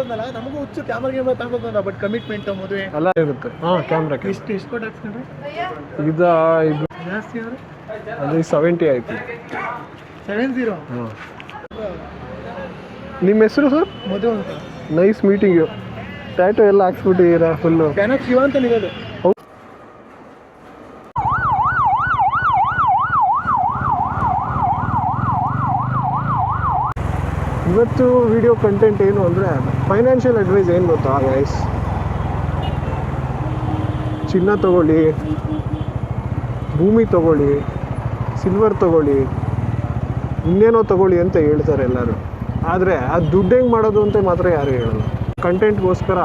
ನಮಗೂ ಹುಚ್ಚು ಕ್ಯಾಮ್ರಾ ತಗೋಬೋದ ಬಟ್ ಕಮಿಟ್ಮೆಂಟ್ ಮದುವೆ ಎಲ್ಲ ಇರುತ್ತೆ. ಕ್ಯಾಮ್ರಾ ಎಷ್ಟು ಕೊಟ್ಟು ಹಾಕ್ಸ್ಕೊಂಡ್ರಿ ಇದು ಜಾಸ್ತಿ ಅಂದ್ರೆ ಅದು 70 ಆಯ್ತು. 70. ನಿಮ್ಮ ಹೆಸರು ಸರ್? ಮಧು ಅಂತ. Nice meeting you. ಟ್ಯಾಟೋ ಎಲ್ಲ ಹಾಕ್ಸ್ಬಿಟ್ಟಿದ್ದೀರಾ ಫುಲ್ಲು? ಬ್ಯಾನರ್ ಶಿವ ಅಂತ ಇರೋದು. ಇವತ್ತು ವಿಡಿಯೋ ಕಂಟೆಂಟ್ ಏನು ಅಂದರೆ ಫೈನಾನ್ಷಿಯಲ್ ಅಡ್ವೈಸ್ ಏನು ಗೊತ್ತಾ ಗೈಸ್, ಚಿನ್ನ ತಗೊಳ್ಳಿ, ಭೂಮಿ ತಗೊಳ್ಳಿ, ಸಿಲ್ವರ್ ತಗೊಳ್ಳಿ, ಇನ್ನೇನೋ ತಗೊಳ್ಳಿ ಅಂತ ಹೇಳ್ತಾರೆ ಎಲ್ಲರೂ. ಆದರೆ ಆ ದುಡ್ಡು ಹೆಂಗೆ ಮಾಡೋದು ಅಂತ ಮಾತ್ರ ಯಾರು ಹೇಳಲ್ಲ. ಕಂಟೆಂಟ್ಗೋಸ್ಕರ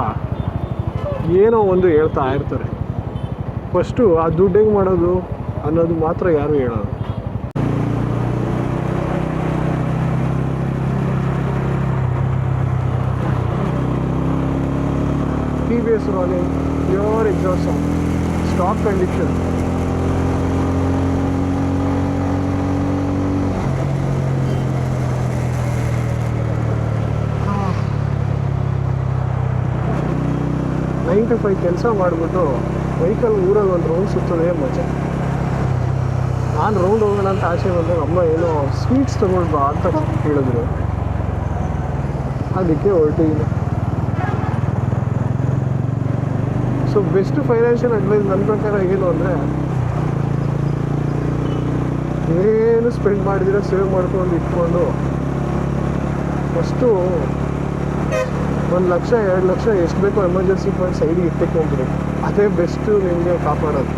ಏನೋ ಒಂದು ಹೇಳ್ತಾ ಇರ್ತಾರೆ. ಫಸ್ಟು ಆ ದುಡ್ಡು ಹೆಂಗೆ ಮಾಡೋದು ಅನ್ನೋದು ಮಾತ್ರ ಯಾರು ಹೇಳೋದು. TVS Ronin, pure exhaust sound, stock condition. Nine to 5 ಕೆಲಸ ಮಾಡಿಬಿಟ್ಟು ವೆಹಿಕಲ್ ಊರಲ್ಲಿ ಒಂದು ರೌಂಡ್ ಸುತ್ತೋದೇ ಮಜಾ. ನಾನು ರೌಂಡ್ ಹೋಗೋಣ ಅಂತ ಆಸೆ ಬಂದಾಗ ಅಮ್ಮ ಏನೋ ಸ್ವೀಟ್ಸ್ ತೊಗೊಂಡ್ಬಾ ಅಂತ ಹೇಳಿದ್ರು, ಅದಕ್ಕೆ ಹೊರಟಿದ್ದೀನಿ. ಸೊ ಬೆಸ್ಟ್ ಫೈನಾನ್ಷಿಯಲ್ ಅಡ್ವೈಸ್ ನನ್ನ ಪ್ರಕಾರ ಏನು ಅಂದರೆ, ಏನು ಸ್ಪೆಂಡ್ ಮಾಡಿದಿರ ಸೇವ್ ಮಾಡ್ಕೊಂಡು ಇಟ್ಕೊಂಡು ಫಸ್ಟು 1 ಲಕ್ಷ 2 ಲಕ್ಷ ಎಷ್ಟು ಬೇಕೋ ಎಮರ್ಜೆನ್ಸಿ ಫಂಡ್ ಸೈಡಿಗೆ ಇಟ್ಟಕೊಂಡ್ಬಿಡಿ. ಅದೇ ಬೆಸ್ಟು ನಿಮಗೆ ಕಾಪಾಡೋದು.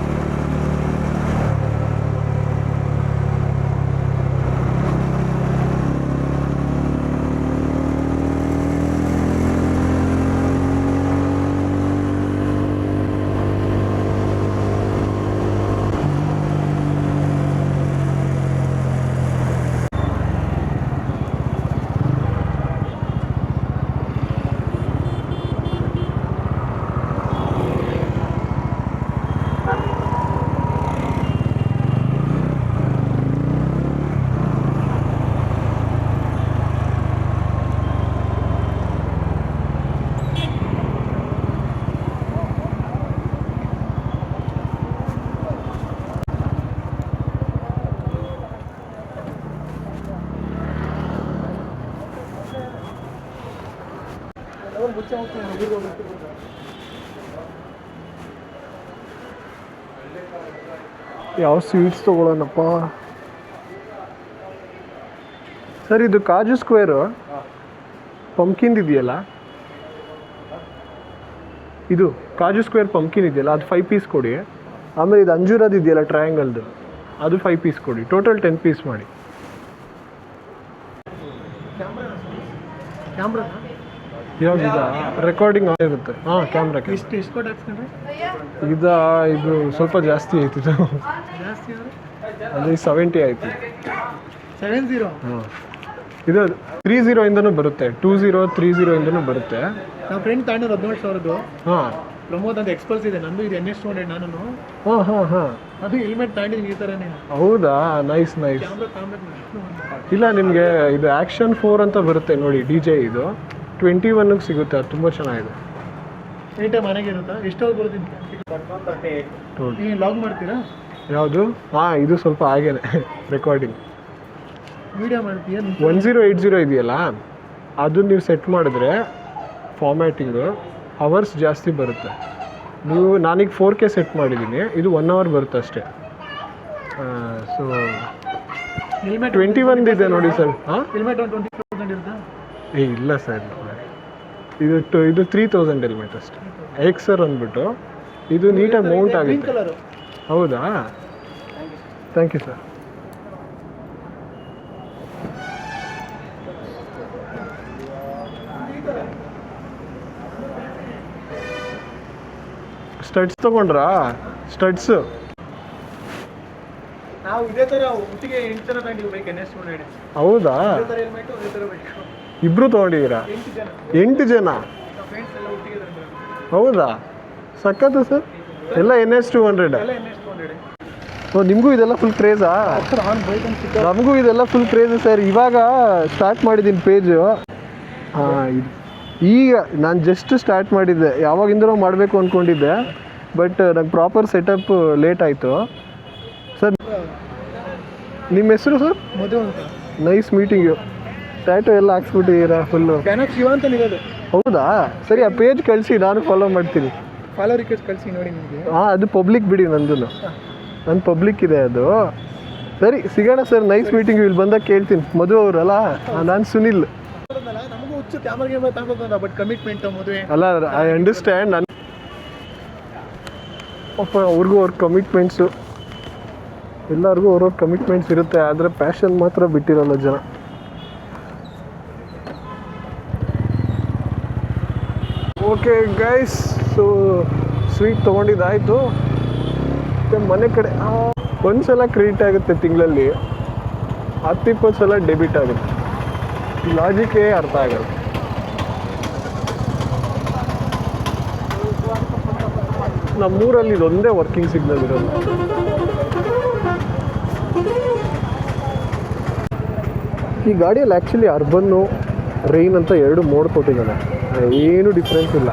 ಯಾವ ಸ್ವೀಟ್ಸ್ ತೊಗೊಳ್ಳೋಣಪ್ಪ ಸರ್? ಇದು ಕಾಜು ಸ್ಕ್ವೇರು ಪಂಪ್ಕಿನ್ ಇದೆಯಲ್ಲ, ಇದು ಕಾಜು ಸ್ಕ್ವೇರ್ ಪಂಪ್ಕಿನ್ ಇದೆಯಲ್ಲ, ಅದು 5 ಪೀಸ್ ಕೊಡಿ. ಆಮೇಲೆ ಇದು ಅಂಜೂರದ್ದು ಇದೆಯಲ್ಲ ಟ್ರಯಾಂಗಲ್ದು, ಅದು 5 ಪೀಸ್ ಕೊಡಿ. ಟೋಟಲ್ 10 ಪೀಸ್ ಮಾಡಿ. ಕ್ಯಾಮ್ರಾ ಯಾವ್ದು ರೆಕಾರ್ಡಿಂಗ್ ಆಗಿರುತ್ತೆ? ಕ್ಯಾಮ್ರಾಕ್ಕೆ ಎಷ್ಟು ಕೊಟ್ಟು ಹಾಕ್ಸ್ಕೊಂಡ್ರಿ ಇದು ಸ್ವಲ್ಪ ಜಾಸ್ತಿ ಆಯ್ತು. ಜಾಸ್ತಿ ಅಂದರೆ 70 ಆಯ್ತು. 70. ಇದು 30 ಇಂದನೂ ಬರುತ್ತೆ, 20 30 ಇಂದನೂ ಬರುತ್ತೆ. ನಮ್ಮ ಫ್ರೆಂಡ್ ತಗೊಂಡು 17,000. ಪ್ರಮೋದ್ ಅಂತ ಎಕ್ಸ್ಪಲ್ಸ್ ಇದೆ, ನಂದು ಇದು NS 200. ನಾನು ಅದು ಹೆಲ್ಮೆಟ್ ತಗೊಂಡಿದ್ದೀನಿ ಈ ಥರನೇ. ಹೌದಾ? ನೈಸ್. ಇಲ್ಲ, ನಿಮಗೆ ಇದು ಆ್ಯಕ್ಷನ್ 4 ಅಂತ ಬರುತ್ತೆ ನೋಡಿ, DJ. ಇದು 21ಗೆ ಸಿಗುತ್ತೆ, ಅದು ತುಂಬ ಚೆನ್ನಾಗಿದೆ. ಎನಿ ಟೈಮ್ ಮನೆಗೆ ಇರುತ್ತಾ? ಎಷ್ಟೊತ್ತು ಬರ್ತೀನಿ ಲಾಗ್ ಮಾಡ್ತೀರಾ? ಯಾವುದು? ಇದು ಸ್ವಲ್ಪ ಹಾಗೇನೆ ರೆಕಾರ್ಡಿಂಗ್ ವಿಡಿಯೋ ಮಾಡ್ತೀಯಾ? 1080 ಇದೆಯಲ್ಲ, ಅದು ನೀವು ಸೆಟ್ ಮಾಡಿದ್ರೆ ಫಾರ್ಮ್ಯಾಟಿಂಗು ಅವರ್ಸ್ ಜಾಸ್ತಿ ಬರುತ್ತೆ. ನೀವು ನಾನೀಗ 4K ಸೆಟ್ ಮಾಡಿದ್ದೀನಿ, ಇದು 1 hour ಬರುತ್ತೆ ಅಷ್ಟೇ. ಸೊ 21 ಇದೆ ನೋಡಿ ಸರ್. ಹೆಲ್ಮೆಟ್ 20,000 ಇರುತ್ತಾ? ಇಲ್ಲ ಸರ್, ಇದು 3000 ಹೆಲ್ಮೆಟ್ ಅಷ್ಟೇ. ಎಕ್ಸರ್ ಅಂದ್ಬಿಟ್ಟು ಇದು ನೀಟಾಗಿ ಮೌಂಟ್ ಆಗುತ್ತೆ. ಹೌದಾ? Thank you sir. ಸ್ಟಡ್ಸ್ ತೊಗೊಂಡ್ರಾ? ಸ್ಟಡ್ಸು ನಾವು ಇದೇ ಥರ ಒಟ್ಟಿಗೆ 8 ಜನ ತಗೊಂಡಿರ್ಬೇಕು. NS 200. ಹೌದಾ? ಇಬ್ರು ತೊಗೊಂಡಿದ್ದೀರಾ? 8 ಜನ? ಹೌದಾ? ಸಖತ್ತು ಸರ್. ಎಲ್ಲ NS 200. ನಿಮಗೂ ಇದೆಲ್ಲ ಫುಲ್ ಕ್ರೇಜಾ? ನಮಗೂ ಇದೆಲ್ಲ ಫುಲ್ ಕ್ರೇಜ್ ಸರ್. ಇವಾಗ ಸ್ಟಾರ್ಟ್ ಮಾಡಿದ್ದೀನಿ ಪೇಜು. ಇದು ಈಗ ನಾನು ಜಸ್ಟ್ ಸ್ಟಾರ್ಟ್ ಮಾಡಿದ್ದೆ, ಯಾವಾಗಿಂದನೂ ಮಾಡಬೇಕು ಅಂದ್ಕೊಂಡಿದ್ದೆ, ಬಟ್ ನಂಗೆ ಪ್ರಾಪರ್ ಸೆಟಪ್ ಲೇಟ್ ಆಯಿತು. ಸರ್ ನಿಮ್ಮ ಹೆಸರು ಸರ್? ಮಧು ಅಂತ. Nice meeting you. ಟ್ಯಾಟೋ ಎಲ್ಲ ಹಾಕ್ಸ್ಬಿಟ್ಟಿದ್ದೀರಾ ಫುಲ್ಲು? ಫ್ಯಾನ್ ಆಫ್ ಶಿವ ಅಂತ ಇರೋದು. ಹೌದಾ? ಸರಿ, ಆ ಪೇಜ್ ಕಳಿಸಿ, ನಾನು ಫಾಲೋ ಮಾಡ್ತೀನಿ. ಫಾಲೋ ರಿಕ್ವೆಸ್ಟ್ ಕಳಿಸಿ ನೋಡಿ ನಿಮಗೆ. ಹಾಂ, ಅದು ಪಬ್ಲಿಕ್ ಬಿಡಿ, ನಂದು ನನ್ನ ಪಬ್ಲಿಕ್ ಇದೆ ಅದು. ಸರಿ, ಸಿಗೋಣ ಸರ್. Nice meeting. ಇಲ್ಲಿ ಬಂದಾಗ ಕೇಳ್ತೀನಿ. ಮಧು ಅವರಲ್ಲ? ನಾನು ಸುನಿಲ್. ನಮಗೂ ಹುಚ್ಚು ಕ್ಯಾಮರಾ ತಗೋಬೋದ, ಬಟ್ ಕಮಿಟ್ಮೆಂಟ್ ಮದುವೆ ಅಲ್ಲ, ಐ ಅಂಡರ್ಸ್ಟ್ಯಾಂಡ್. ನಾನು ಪಾಪ ಅವ್ರಿಗೂ ಅವ್ರ ಕಮಿಟ್ಮೆಂಟ್ಸು, ಎಲ್ಲರಿಗೂ ಅವ್ರವ್ರ ಕಮಿಟ್ಮೆಂಟ್ಸ್ ಇರುತ್ತೆ, ಆದರೆ ಪ್ಯಾಷನ್ ಮಾತ್ರ ಬಿಟ್ಟಿರಲ್ಲ ಜನ. ಓಕೆ ಗೈಸ್, ಸೊ ಸ್ವೀಟ್ ತೊಗೊಂಡಿದ್ದಾಯಿತು. ಮತ್ತು ಮನೆ ಕಡೆ ಒಂದು ಸಲ ಕ್ರೆಡಿಟ್ ಆಗುತ್ತೆ ತಿಂಗಳಲ್ಲಿ, 10-20 ಸಲ ಡೆಬಿಟ್ ಆಗುತ್ತೆ. ಲಾಜಿಕೇ ಅರ್ಥ ಆಗಲ್ಲ. ನಮ್ಮೂರಲ್ಲಿ ಇದೊಂದೇ ವರ್ಕಿಂಗ್ ಸಿಗ್ನಲ್ ಇರೋದು. ಈ ಗಾಡಿಯಲ್ಲಿ ಆ್ಯಕ್ಚುಲಿ ಅರ್ಬನ್ನು ರೈನ್ ಅಂತ 2 ಮೋಡ್ ಕೊಟ್ಟಿದ್ದಾನೆ, ಏನು ಡಿಫ್ರೆನ್ಸ್ ಇಲ್ಲ.